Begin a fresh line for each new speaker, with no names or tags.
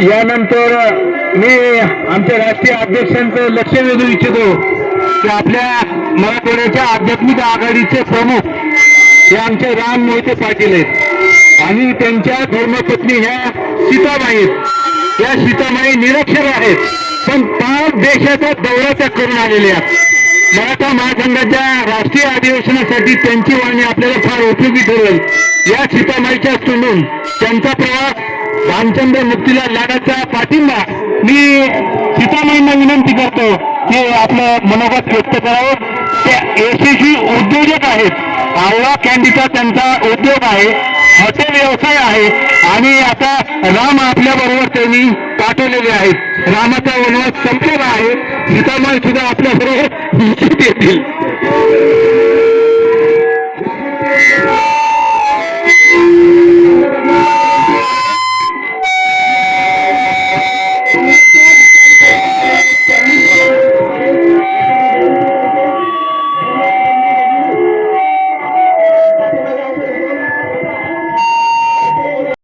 यानंतर मी आमच्या राष्ट्रीय अध्यक्षांचं लक्ष वेधू इच्छितो की आपल्या मराठवाड्याच्या आध्यात्मिक आघाडीचे प्रमुख हे आमचे राम मोहिते पाटील आहेत आणि त्यांच्या धर्मपत्नी ह्या सीताबाई आहेत. या सीताबाई निरक्षर आहेत पण 5 देशाचा दौरा त्या करून आलेल्या आहेत. मराठा महासंघाच्या राष्ट्रीय अधिवेशनासाठी त्यांची वाणी आपल्याला फार उपयोगी ठरेल. या सीताबाईच्या तोंडून त्यांचा प्रवास रामचंद्र मुक्तीलाल लाडाचा पाठिंबा मी सीताबाईंना विनंती करतो की आपलं मनोगत व्यक्त करावं. ते यशस्वी उद्योजक आहेत. आवळा कॅन्डीचा त्यांचा उद्योग आहे, हॉटेल व्यवसाय आहे आणि आता राम आपल्या बरोबर त्यांनी पाठवलेले आहेत. रामाचा वनवास संपलेला आहे. सीताबाई सुद्धा आपल्या बरोबर निश्चित येतील.